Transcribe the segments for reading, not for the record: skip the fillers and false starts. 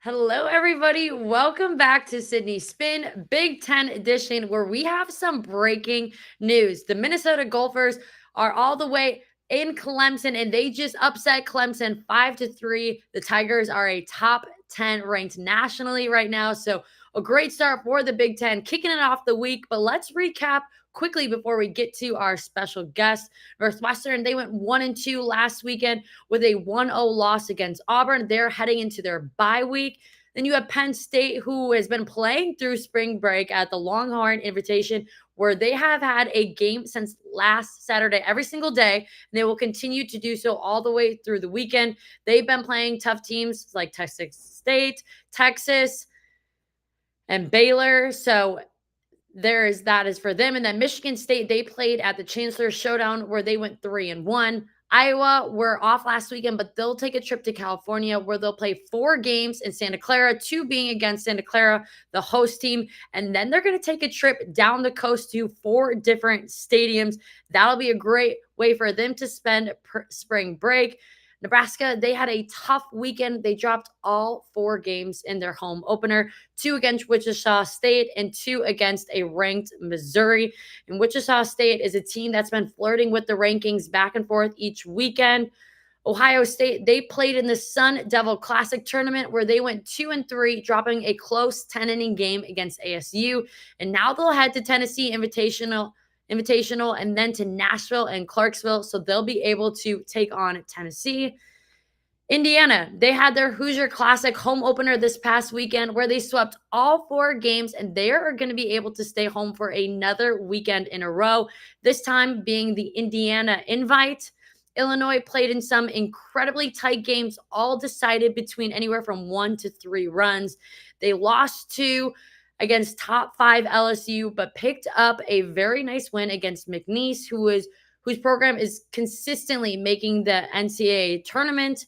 Hello, everybody. Welcome back to Sydney Spin Big Ten edition, where we have some breaking news. The Minnesota Gophers are all the way in Clemson, and they just upset Clemson 5-3. The Tigers are a top 10 ranked nationally right now. So, a great start for the Big Ten, kicking it off the week. But let's recap quickly before we get to our special guest. Northwestern, they went 1-2 last weekend with a 1-0 loss against Auburn. They're heading into their bye week. Then you have Penn State, who has been playing through spring break at the Longhorn Invitation, where they have had a game since last Saturday every single day, and they will continue to do so all the way through the weekend. They've been playing tough teams like Texas State, Texas, and Baylor. So that is for them. And then Michigan State, they played at the Chancellor Showdown where they went 3-1. Iowa were off last weekend, but they'll take a trip to California where they'll play 4 games in Santa Clara, 2 being against Santa Clara, the host team. And then they're going to take a trip down the coast to 4 different stadiums. That'll be a great way for them to spend spring break. Nebraska, they had a tough weekend. They dropped all 4 games in their home opener, 2 against Wichita State and 2 against a ranked Missouri. And Wichita State is a team that's been flirting with the rankings back and forth each weekend. Ohio State, they played in the Sun Devil Classic tournament where they went 2-3, dropping a close 10-inning game against ASU. And now they'll head to Tennessee Invitational and then to Nashville and Clarksville. So they'll be able to take on Tennessee. Indiana, they had their Hoosier Classic home opener this past weekend where they swept all 4 games, and they are going to be able to stay home for another weekend in a row, this time being the Indiana Invite. Illinois played in some incredibly tight games, all decided between anywhere from 1 to 3 runs. They lost 2 against top 5 LSU, but picked up a very nice win against McNeese, whose program is consistently making the NCAA tournament.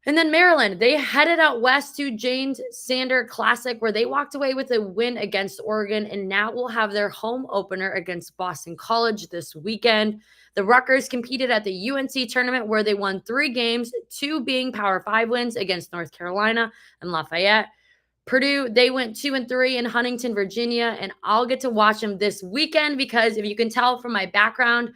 And then Maryland, they headed out west to James Sander Classic, where they walked away with a win against Oregon, and now will have their home opener against Boston College this weekend. The Rutgers competed at the UNC tournament, where they won 3 games, 2 being Power 5 wins against North Carolina and Lafayette. Purdue, they went 2-3 in Huntington, Virginia, and I'll get to watch them this weekend because if you can tell from my background,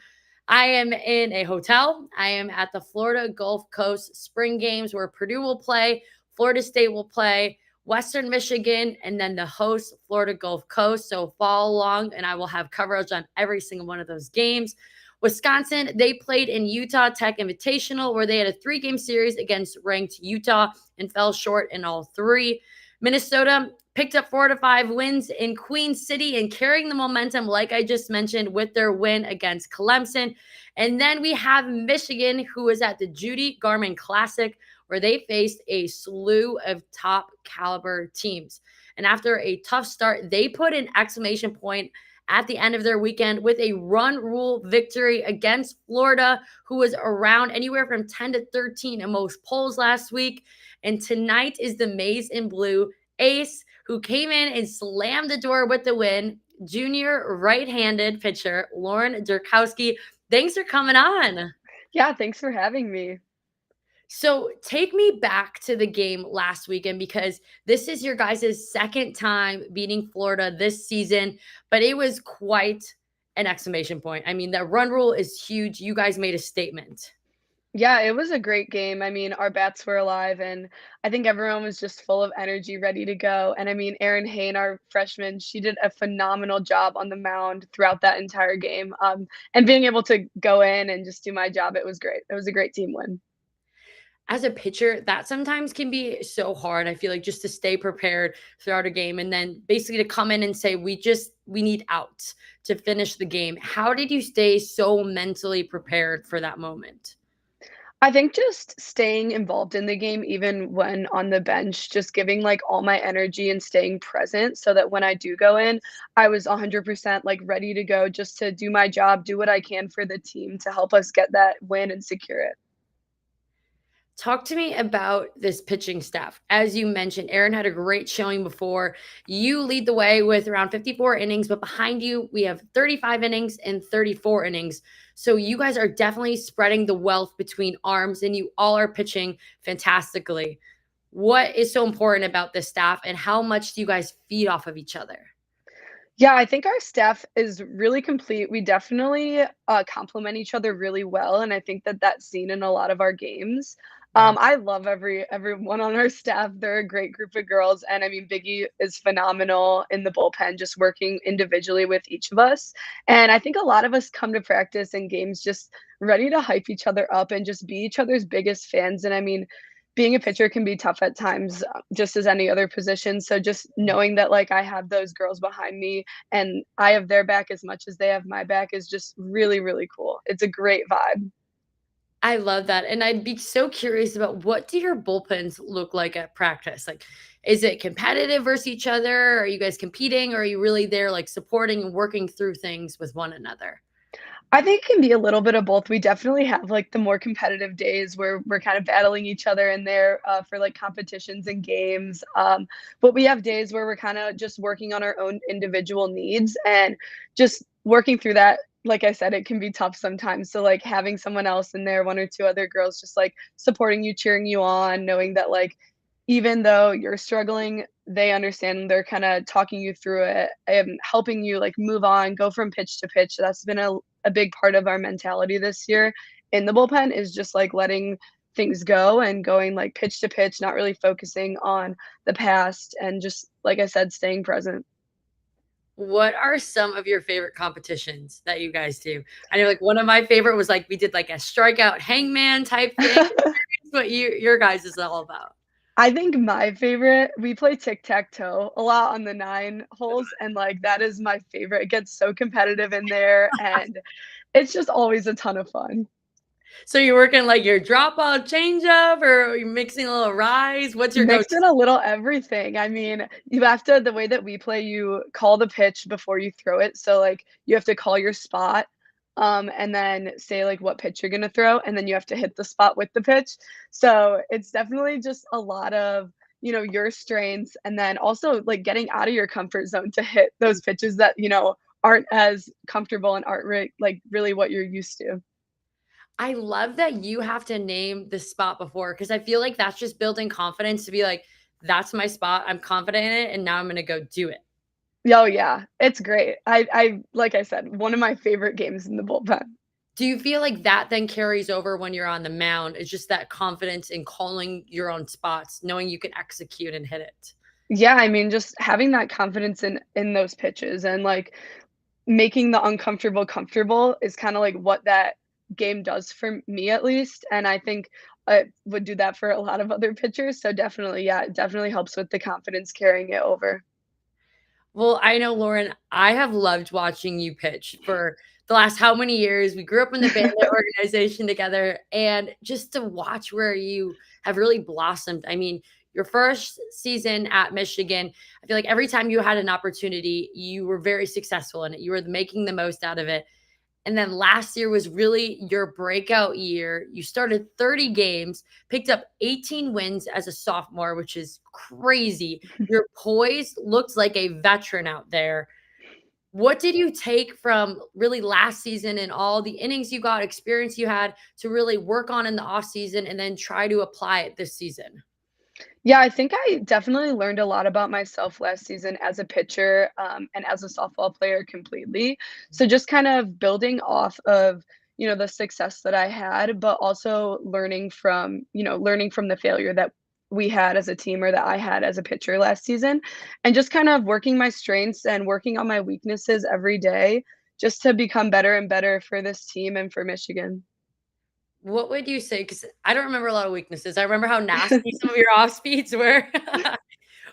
I am in a hotel. I am at the Florida Gulf Coast Spring Games where Purdue will play, Florida State will play, Western Michigan, and then the host, Florida Gulf Coast. So follow along, and I will have coverage on every single one of those games. Wisconsin, they played in Utah Tech Invitational where they had a 3-game series against ranked Utah and fell short in all 3. Minnesota picked up 4 to 5 wins in Queen City and carrying the momentum, like I just mentioned, with their win against Clemson. And then we have Michigan, who is at the Judy Garman Classic, where they faced a slew of top caliber teams. And after a tough start, they put an exclamation point at the end of their weekend with a run rule victory against Florida, who was around anywhere from 10 to 13 in most polls last week. And tonight is the Maize and Blue ace who came in and slammed the door with the win, junior right-handed pitcher Lauren Derkowski. Thanks for coming on. Yeah, thanks for having me. So take me back to the game last weekend because this is your guys' second time beating Florida this season, but it was quite an exclamation point. I mean, that run rule is huge. You guys made a statement. Yeah, it was a great game. I mean, our bats were alive, and I think everyone was just full of energy, ready to go. And I mean, Erin Hayne, our freshman, she did a phenomenal job on the mound throughout that entire game. And being able to go in and just do my job, it was great. It was a great team win. As a pitcher, that sometimes can be so hard. I feel like just to stay prepared throughout a game and then basically to come in and say, we need outs to finish the game. How did you stay so mentally prepared for that moment? I think just staying involved in the game, even when on the bench, just giving like all my energy and staying present so that when I do go in, I was 100% like ready to go just to do my job, do what I can for the team to help us get that win and secure it. Talk to me about this pitching staff. As you mentioned, Aaron had a great showing before. You lead the way with around 54 innings, but behind you, we have 35 innings and 34 innings. So you guys are definitely spreading the wealth between arms, and you all are pitching fantastically. What is so important about this staff, and how much do you guys feed off of each other? Yeah, I think our staff is really complete. We definitely, complement each other really well, and I think that that's seen in a lot of our games. Yeah. I love everyone on our staff. They're a great group of girls, and I mean, Biggie is phenomenal in the bullpen, just working individually with each of us. And I think a lot of us come to practice and games just ready to hype each other up and just be each other's biggest fans. And I mean, being a pitcher can be tough at times, just as any other position. So just knowing that like I have those girls behind me and I have their back as much as they have my back is just really, really cool. It's a great vibe. I love that, and I'd be so curious about what do your bullpens look like at practice? Like, is it competitive versus each other? Are you guys competing, or are you really there, like, supporting and working through things with one another? I think it can be a little bit of both. We definitely have like the more competitive days where we're kind of battling each other in there for like competitions and games. But we have days where we're kind of just working on our own individual needs and just working through that. Like I said, it can be tough sometimes. So like having someone else in there, one or two other girls, just like supporting you, cheering you on, knowing that like even though you're struggling, they understand. They're kind of talking you through it and helping you like move on, go from pitch to pitch. That's been a big part of our mentality this year in the bullpen is just like letting things go and going like pitch to pitch, not really focusing on the past and just like I said, staying present. What are some of your favorite competitions that you guys do? I know, like, one of my favorite was, like, we did, like, a strikeout hangman type thing. What your guys is all about. I think my favorite, we play tic-tac-toe a lot on the 9 holes, and, like, that is my favorite. It gets so competitive in there, and it's just always a ton of fun. So you're working, like, your drop ball changeup, or you're mixing a little rise? What's your Mix go-to? in a little everything. I mean, you have to the way that we play, you call the pitch before you throw it. So, like, you have to call your spot, and then say, like, what pitch you're gonna throw, and then you have to hit the spot with the pitch. So, it's definitely just a lot of, your strengths, and then also, like, getting out of your comfort zone to hit those pitches that, aren't as comfortable and aren't really what you're used to. I love that you have to name the spot before, because I feel like that's just building confidence to be like, "That's my spot, I'm confident in it, and now I'm gonna go do it." Oh, yeah. It's great. I like I said, one of my favorite games in the bullpen. Do you feel like that then carries over when you're on the mound? It's just that confidence in calling your own spots, knowing you can execute and hit it? Yeah, I mean, just having that confidence in those pitches and, like, making the uncomfortable comfortable is kinda like what that game does for me at least, and I think it would do that for a lot of other pitchers, so definitely, yeah, it definitely helps with the confidence carrying it over. Well, I know, Lauren, I have loved watching you pitch for the last how many years. We grew up in the Bandit organization together, and just to watch where you have really blossomed. I mean, your first season at Michigan, I feel like every time you had an opportunity, you were very successful in it. You were making the most out of it. And then last year was really your breakout year. You started 30 games, picked up 18 wins as a sophomore, which is crazy. Your poise looked like a veteran out there. What did you take from really last season and all the innings you got, experience you had to really work on in the off season and then try to apply it this season? Yeah, I think I definitely learned a lot about myself last season as a pitcher, and as a softball player completely. So just kind of building off of, the success that I had, but also learning from the failure that we had as a team or that I had as a pitcher last season, and just kind of working my strengths and working on my weaknesses every day just to become better and better for this team and for Michigan. What would you say? Because I don't remember a lot of weaknesses. I remember how nasty some of your off speeds were.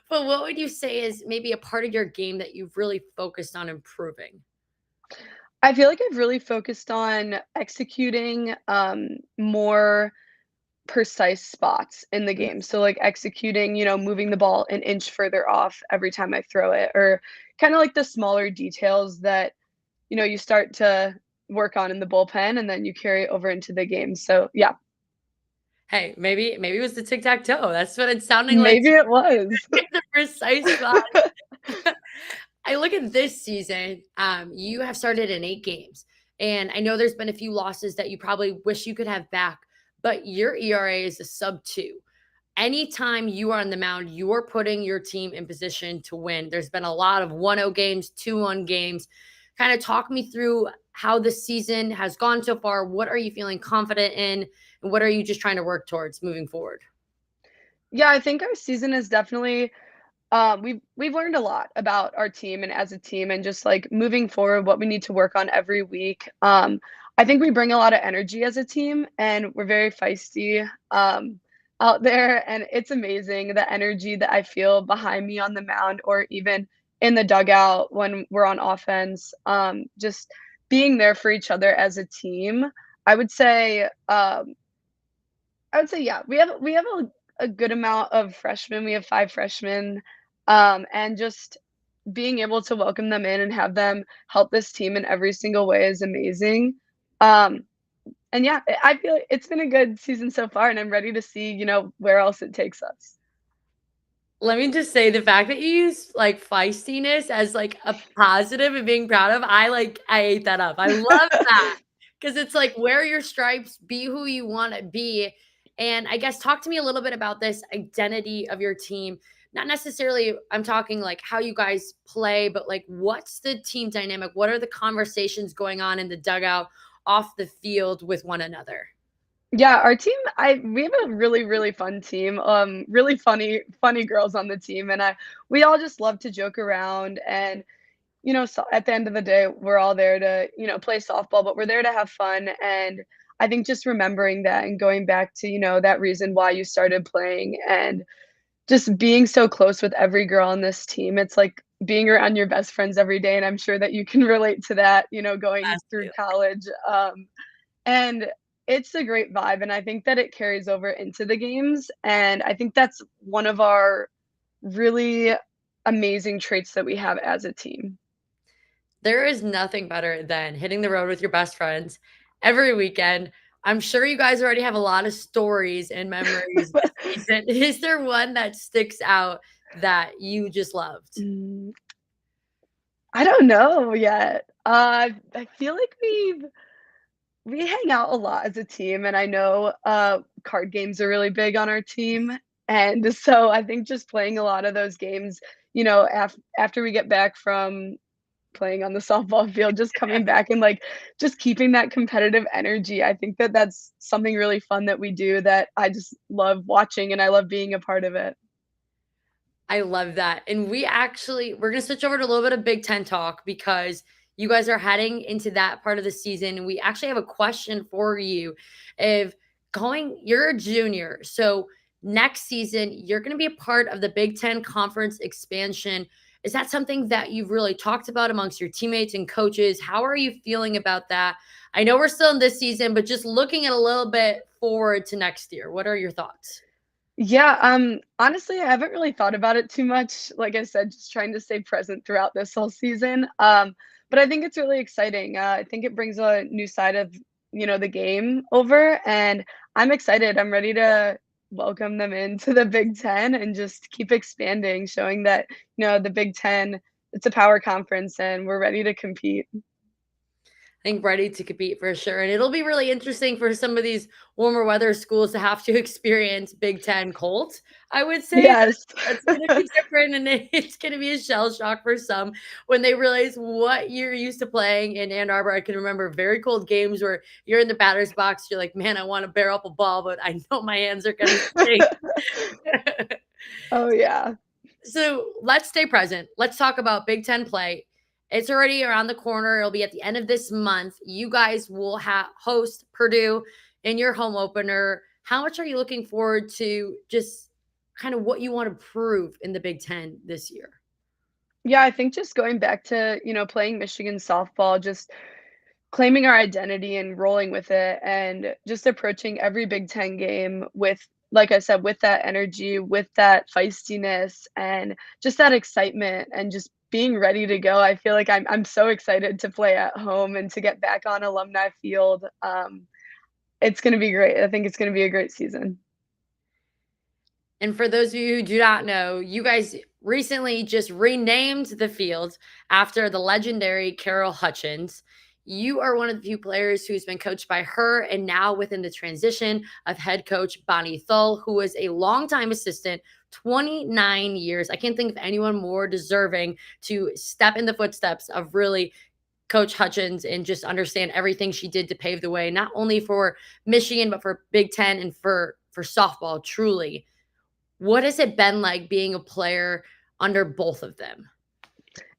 But what would you say is maybe a part of your game that you've really focused on improving? I feel like I've really focused on executing, more precise spots in the Mm. game. So, like, executing, moving the ball an inch further off every time I throw it, or kinda like the smaller details that, you start to work on in the bullpen and then you carry over into the game. So, yeah, Hey, maybe it was the tic-tac-toe. That's what it's sounding like maybe to it was. me, the precise spot. I look at this season, you have started in 8 games, and I know there's been a few losses that you probably wish you could have back, but your ERA is a sub 2. anytime you are on the mound, you are putting your team in position to win. There's been a lot of 1-0 games, 2-1 games. Kind of talk me through how the season has gone so far. What are you feeling confident in? And what are you just trying to work towards moving forward? Yeah, I think our season is definitely we've learned a lot about our team and as a team and just like moving forward, what we need to work on every week. I think we bring a lot of energy as a team and we're very feisty out there. And it's amazing the energy that I feel behind me on the mound or even in the dugout when we're on offense. Just being there for each other as a team. I would say, yeah, we have a good amount of freshmen. We have 5 freshmen, and just being able to welcome them in and have them help this team in every single way is amazing. Um, and yeah, I feel like it's been a good season so far, and I'm ready to see, where else it takes us. Let me just say the fact that you use like feistiness as like a positive and being proud of, I ate that up. I love that because it's like wear your stripes, be who you want to be. And I guess talk to me a little bit about this identity of your team. Not necessarily, I'm talking like how you guys play, but like what's the team dynamic? What are the conversations going on in the dugout, off the field with one another? Yeah, our team, I we have a really, really fun team. Really funny girls on the team, and we all just love to joke around and so at the end of the day, we're all there to, play softball, but we're there to have fun. And I think just remembering that and going back to, that reason why you started playing and just being so close with every girl on this team. It's like being around your best friends every day. And I'm sure that you can relate to that, going through college. And it's a great vibe. And I think that it carries over into the games. And I think that's one of our really amazing traits that we have as a team. There is nothing better than hitting the road with your best friends every weekend. I'm sure you guys already have a lot of stories and memories this season. Is there one that sticks out that you just loved? Mm, I don't know yet. I feel like we hang out a lot as a team, and I know card games are really big on our team, and so I think just playing a lot of those games, after we get back from playing on the softball field, just coming back and like just keeping that competitive energy. I think that that's something really fun that we do that I just love watching, and I love being a part of it. I love that. And we're going to switch over to a little bit of Big Ten talk because you guys are heading into that part of the season. We actually have a question for you. If you're a junior, so next season, you're going to be a part of the Big Ten conference expansion. Is that something that you've really talked about amongst your teammates and coaches? How are you feeling about that? I know we're still in this season, but just looking at a little bit forward to next year, what are your thoughts? Yeah, honestly, I haven't really thought about it too much. Like I said, just trying to stay present throughout this whole season. But I think it's really exciting. I think it brings a new side of, the game over, and I'm excited. I'm ready to welcome them into the Big Ten and just keep expanding, showing that, the Big Ten, it's a power conference and we're ready to compete. Think ready to compete for sure. And it'll be really interesting for some of these warmer weather schools to have to experience Big Ten cold. I would say Yes. that's going to be different, and it's going to be a shell shock for some when they realize what you're used to playing in Ann Arbor. I can remember very cold games where you're in the batter's box. You're like, man, I want to barrel up a ball, but I know my hands are going to stink. Oh, yeah. So let's stay present. Let's talk about Big Ten play. It's already around the corner. It'll be at the end of this month. You guys will host Purdue in your home opener. How much are you looking forward to just kind of what you want to prove in the Big Ten this year? Yeah, I think just going back to, playing Michigan softball, just claiming our identity and rolling with it and just approaching every Big Ten game with, like I said, with that energy, with that feistiness and just that excitement and just being ready to go. I feel like I'm so excited to play at home and to get back on Alumni Field. It's gonna be great. I think it's gonna be a great season. And for those of you who do not know, you guys recently just renamed the field after the legendary Carol Hutchins. You are one of the few players who's been coached by her, and now within the transition of head coach Bonnie Thull, who was a longtime assistant, 29 years. I can't think of anyone more deserving to step in the footsteps of really Coach Hutchins and just understand everything she did to pave the way, not only for Michigan, but for Big Ten and for softball, truly. What has it been like being a player under both of them?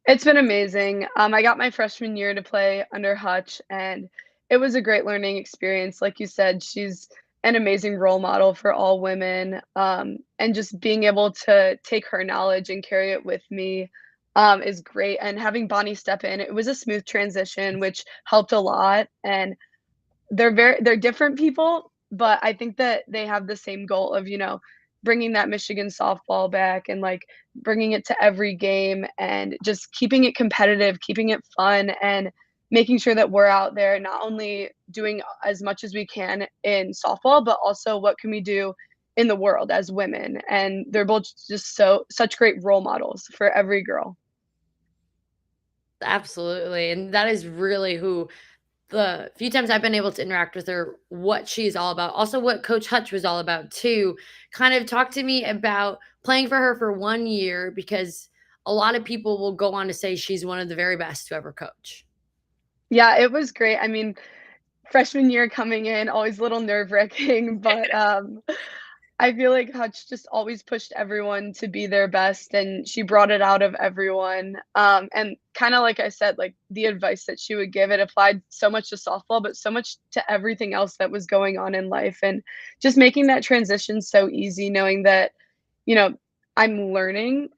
It's been amazing. I got my freshman year to play under Hutch, and it was a great learning experience. Like you said, she's an amazing role model for all women, and just being able to take her knowledge and carry it with me, is great. And having Bonnie step in, it was a smooth transition, which helped a lot. And they're different people, but I think that they have the same goal of, bringing that Michigan softball back and, like, bringing it to every game and just keeping it competitive, keeping it fun, and making sure that we're out there not only doing as much as we can in softball, but also what can we do in the world as women, and they're both just such great role models for every girl. Absolutely. And that is really who the few times I've been able to interact with her, what she's all about. Also, what Coach Hutch was all about, too. Kind of talk to me about playing for her for 1 year because a lot of people will go on to say she's one of the very best to ever coach. Yeah, it was great. I mean, freshman year coming in, always a little nerve-wracking, but, I feel like Hutch just always pushed everyone to be their best, and she brought it out of everyone. And kinda like I said, like, the advice that she would give, it applied so much to softball, but so much to everything else that was going on in life, and just making that transition so easy, knowing that, you know, I'm learning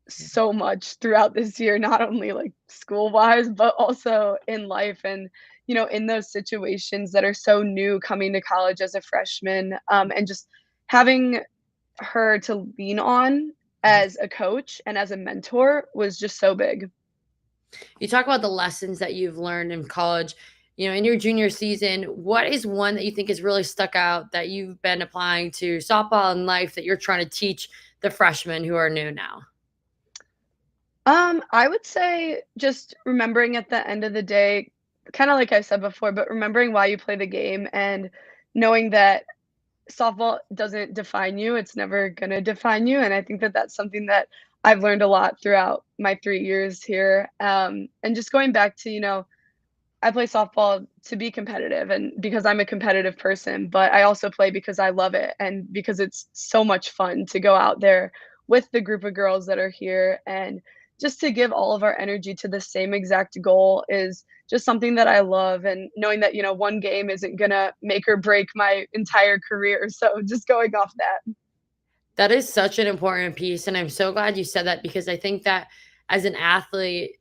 so much throughout this year, not only, like, school-wise, but also in life and, in those situations that are so new coming to college as a freshman, and just having her to lean on as a coach and as a mentor was just so big. You talk about the lessons that you've learned in college. In your junior season, what is one that you think has really stuck out that you've been applying to softball and life that you're trying to teach the freshmen who are new now? I would say just remembering at the end of the day, kinda like I said before, but remembering why you play the game and knowing that softball doesn't define you, it's never gonna define you, and I think that that's something that I've learned a lot throughout my 3 years here, and just going back to, I play softball to be competitive and because I'm a competitive person, but I also play because I love it and because it's so much fun to go out there with the group of girls that are here and just to give all of our energy to the same exact goal is just something that I love and knowing that, one game isn't gonna make or break my entire career. So just going off that. That is such an important piece, and I'm so glad you said that because I think that as an athlete,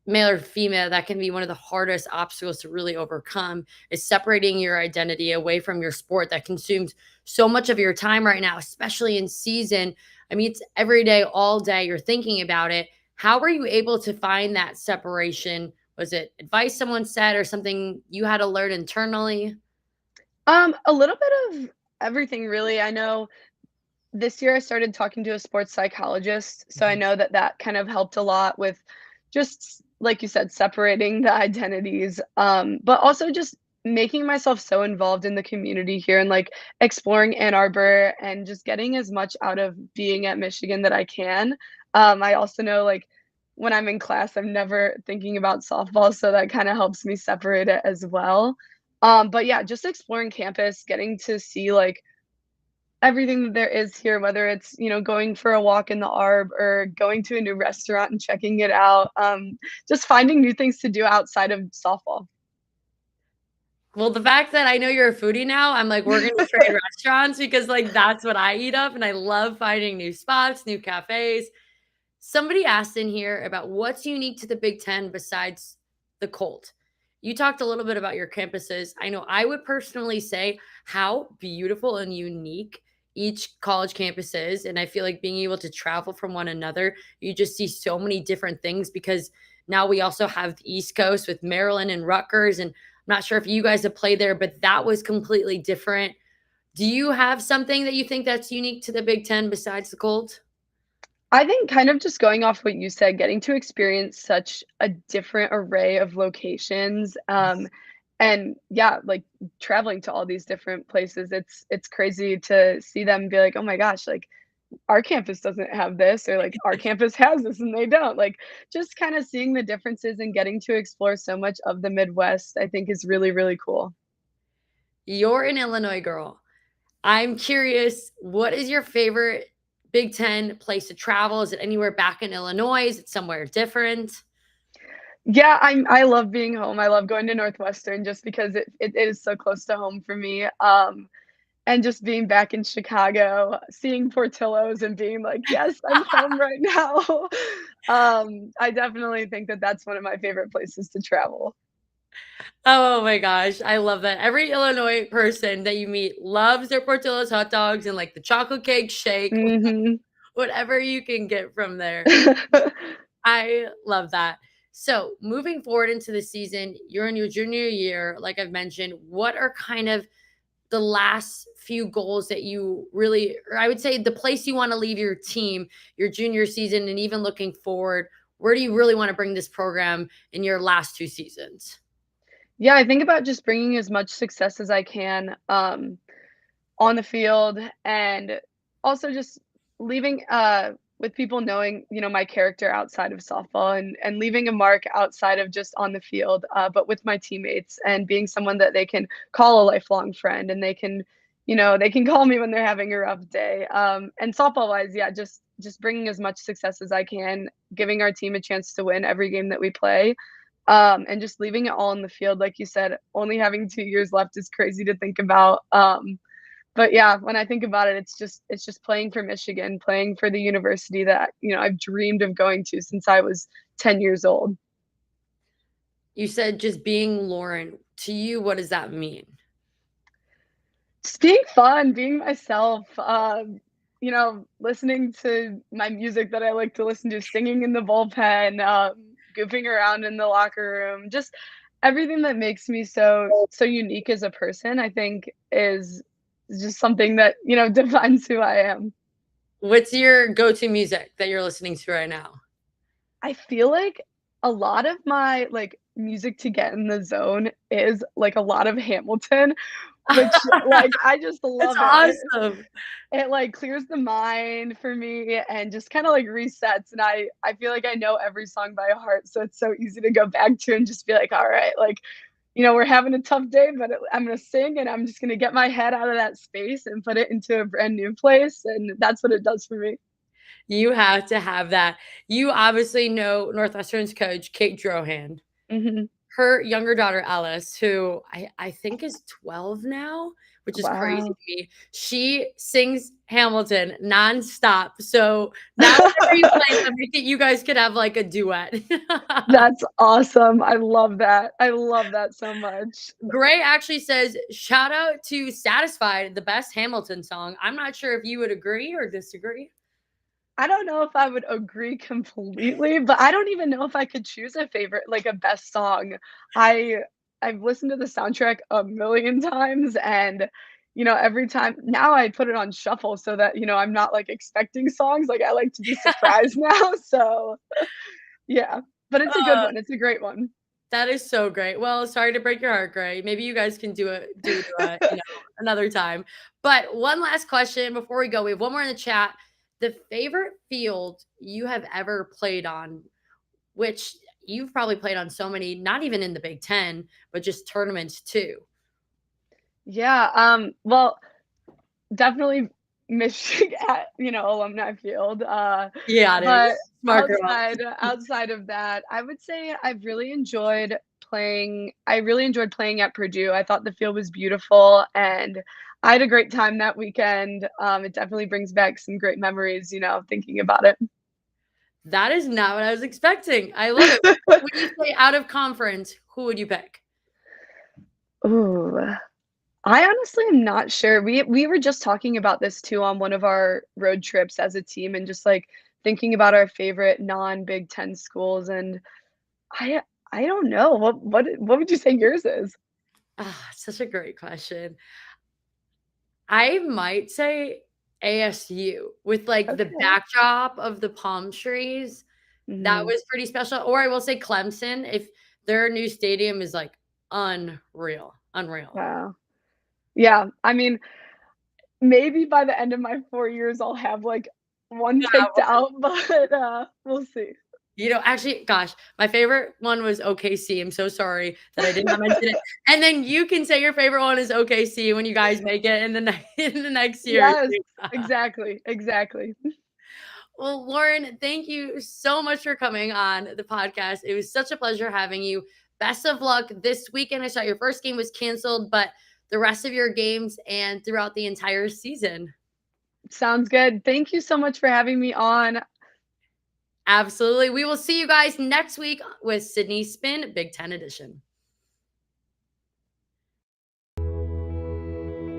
male or female, that can be one of the hardest obstacles to really overcome is separating your identity away from your sport that consumes so much of your time right now, especially in season. I mean, it's every day, all day, you're thinking about it. How were you able to find that separation? Was it advice someone said or something you had to learn internally? A little bit of everything really. I know this year I started talking to a sports psychologist, so I Mhm. know that that kind of helped a lot with just like you said, separating the identities, but also just making myself so involved in the community here and like exploring Ann Arbor and just getting as much out of being at Michigan that I can. I also know like when I'm in class, I'm never thinking about softball, so that kind of helps me separate it as well. But yeah, just exploring campus, getting to see like everything that there is here, whether it's, going for a walk in the Arb or going to a new restaurant and checking it out, just finding new things to do outside of softball. Well, the fact that I know you're a foodie now, I'm like, we're gonna trade restaurants because, like, that's what I eat up, and I love finding new spots, new cafes. Somebody asked in here about what's unique to the Big Ten besides the cold. You talked a little bit about your campuses. I know I would personally say how beautiful and unique each college campus is. And I feel like being able to travel from one another, you just see so many different things because now we also have the East Coast with Maryland and Rutgers. And I'm not sure if you guys have played there, but that was completely different. Do you have something that you think that's unique to the Big Ten besides the cold? I think kind of just going off what you said, getting to experience such a different array of locations, and yeah, like traveling to all these different places, it's crazy to see them be like, "Oh my gosh, like our campus doesn't have this," or like our campus has this and they don't. Like just kind of seeing the differences and getting to explore so much of the Midwest, I think is really, really cool. You're an Illinois girl. I'm curious, what is your favorite Big Ten place to travel? Is it anywhere back in Illinois? Is it somewhere different? Yeah, I love being home. I love going to Northwestern just because it is so close to home for me. And just being back in Chicago, seeing Portillo's and being like, "Yes, I'm home right now." I definitely think that that's one of my favorite places to travel. Oh my gosh, I love that. Every Illinois person that you meet loves their Portillo's hot dogs and like the chocolate cake shake, Mhm. whatever you can get from there. I love that. So, moving forward into the season, you're in your junior year, like I've mentioned. What are kind of the last few goals that you really, or I would say the place you want to leave your team, your junior season, and even looking forward, where do you really want to bring this program in your last two seasons? Yeah, I think about just bringing as much success as I can, on the field and also just leaving with people knowing, my character outside of softball and leaving a mark outside of just on the field, but with my teammates and being someone that they can call a lifelong friend and they can call me when they're having a rough day. And softball wise, yeah, just bringing as much success as I can, giving our team a chance to win every game that we play. And just leaving it all in the field, like you said, only having 2 years left is crazy to think about. But yeah, when I think about it, it's just playing for Michigan, playing for the university that, I've dreamed of going to since I was 10 years old. You said just being Lauren. To you, what does that mean? Just being fun, being myself, listening to my music that I like to listen to, singing in the bullpen, goofing around in the locker room, just everything that makes me so unique as a person, I think is just something that, defines who I am. What's your go-to music that you're listening to right now? I feel like a lot of my, like, music to get in the zone is, like, a lot of Hamilton, which, like, I just That's love it. awesome. Like, clears the mind for me and just kinda, like, resets, and I feel like I know every song by heart, so it's so easy to go back to and just be like, "Alright, like, we're having a tough day, but I'm gonna sing, and I'm just gonna get my head out of that space and put it into a brand new place," and that's what it does for me. You have to have that. You obviously know Northwestern's coach, Kate Drohan. Mhm. Her younger daughter, Alice, who I think is 12 now, which is crazy Wow. to me. She sings Hamilton nonstop. So now whenever you play them, I think you guys could have like a duet. That's awesome. I love that. I love that so much. Gray actually says, shout out to Satisfied, the best Hamilton song. I'm not sure if you would agree or disagree. I don't know if I would agree completely, but I don't even know if I could choose a favorite, like a best song. I I've listened to the soundtrack a million times and every time now I put it on shuffle so that, I'm not like expecting songs. Like I like to be surprised now. So yeah. But it's a good Uh, one. It's a great one. that is so great. Well, sorry to break your heart, Gray. Maybe you guys can do another time. But one last question before we go. We have one more in the chat. The favorite field you have ever played on, which you've probably played on so many, not even in the Big Ten, but just tournaments too. Yeah, well, definitely Michigan at, Alumni Field, Yeah, it but is. Smart girl. outside of that, I would say I really enjoyed playing at Purdue. I thought the field was beautiful, and I had a great time that weekend. It definitely brings back some great memories, thinking about it. That is not what I was expecting. I love it. When you say out of conference, who would you pick? Ooh. I honestly am not sure. We were just talking about this too on one of our road trips as a team and just like thinking about our favorite non-Big Ten schools and I I don't know. What would you say yours is? Ah, such a great question. I might say ASU with, like, the Okay. backdrop of the palm trees. That Mhm. was pretty special, or I will say Clemson, if their new stadium is, like, unreal, unreal. Wow. Yeah, I mean, maybe by the end of my 4 years, I'll have, like, one picked out, but, we'll see. You know, actually, gosh, my favorite one was OKC. I'm so sorry that I did not mention it. And then you can say your favorite one is OKC when you guys make it in the in the next year. Yes, exactly, exactly. Well, Lauren, thank you so much for coming on the podcast. It was such a pleasure having you. Best of luck this weekend. I saw your first game was canceled, but the rest of your games and throughout the entire season. Sounds good. Thank you so much for having me on. Absolutely. We will see you guys next week with Sydney Spin Big Ten Edition.